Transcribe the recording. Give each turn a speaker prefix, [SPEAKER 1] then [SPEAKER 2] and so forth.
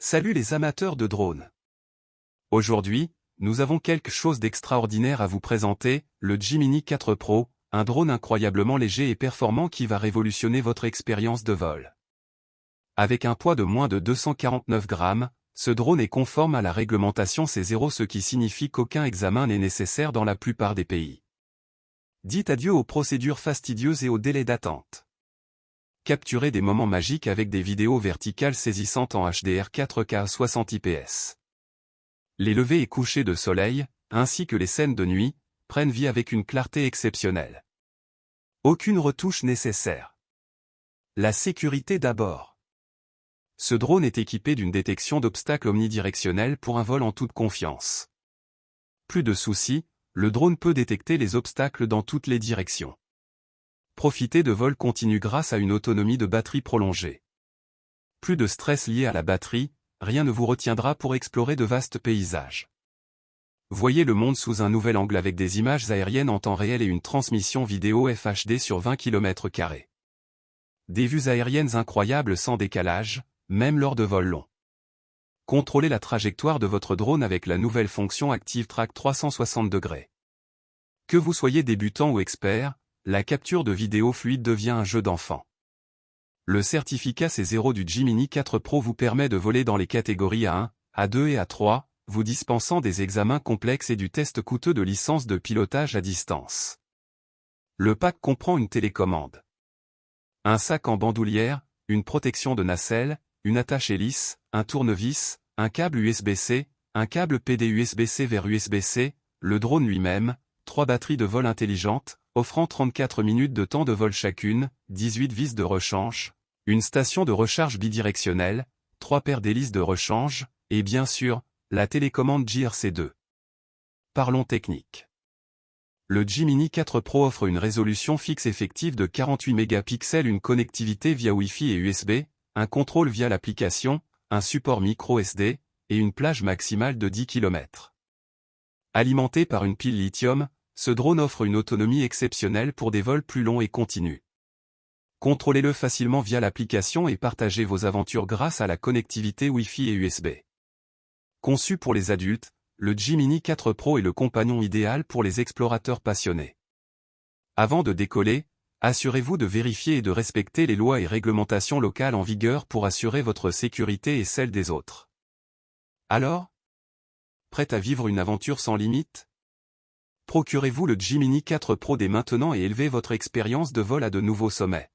[SPEAKER 1] Salut les amateurs de drones. Aujourd'hui, nous avons quelque chose d'extraordinaire à vous présenter, le Gemini 4 Pro, un drone incroyablement léger et performant qui va révolutionner votre expérience de vol. Avec un poids de moins de 249 grammes, ce drone est conforme à la réglementation C0, ce qui signifie qu'aucun examen n'est nécessaire dans la plupart des pays. Dites adieu aux procédures fastidieuses et aux délais d'attente. Capturez des moments magiques avec des vidéos verticales saisissantes en HDR 4K 60 IPS. Les levées et couchers de soleil, ainsi que les scènes de nuit, prennent vie avec une clarté exceptionnelle. Aucune retouche nécessaire. La sécurité d'abord. Ce drone est équipé d'une détection d'obstacles omnidirectionnelle pour un vol en toute confiance. Plus de soucis, le drone peut détecter les obstacles dans toutes les directions. Profitez de vols continus grâce à une autonomie de batterie prolongée. Plus de stress lié à la batterie, rien ne vous retiendra pour explorer de vastes paysages. Voyez le monde sous un nouvel angle avec des images aériennes en temps réel et une transmission vidéo FHD sur 20 km². Des vues aériennes incroyables sans décalage, même lors de vols longs. Contrôlez la trajectoire de votre drone avec la nouvelle fonction Active Track 360 degrés. Que vous soyez débutant ou expert, la capture de vidéo fluide devient un jeu d'enfant. Le certificat C0 du Gemini 4 Pro vous permet de voler dans les catégories A1, A2 et A3, vous dispensant des examens complexes et du test coûteux de licence de pilotage à distance. Le pack comprend une télécommande, un sac en bandoulière, une protection de nacelle, une attache hélice, un tournevis, un câble USB-C, un câble PD USB-C vers USB-C, le drone lui-même, 3 batteries de vol intelligentes, offrant 34 minutes de temps de vol chacune, 18 vis de rechange, une station de recharge bidirectionnelle, 3 paires d'hélices de rechange, et bien sûr, la télécommande JRC2. Parlons technique. Le Gemini 4 Pro offre une résolution fixe effective de 48 mégapixels, une connectivité via Wi-Fi et USB, un contrôle via l'application, un support micro SD, et une plage maximale de 10 km. Alimenté par une pile lithium, ce drone offre une autonomie exceptionnelle pour des vols plus longs et continus. Contrôlez-le facilement via l'application et partagez vos aventures grâce à la connectivité Wi-Fi et USB. Conçu pour les adultes, le Gemini 4 Pro est le compagnon idéal pour les explorateurs passionnés. Avant de décoller, assurez-vous de vérifier et de respecter les lois et réglementations locales en vigueur pour assurer votre sécurité et celle des autres. Alors, prêt à vivre une aventure sans limite ? Procurez-vous le Gemini 4 Pro dès maintenant et élevez votre expérience de vol à de nouveaux sommets.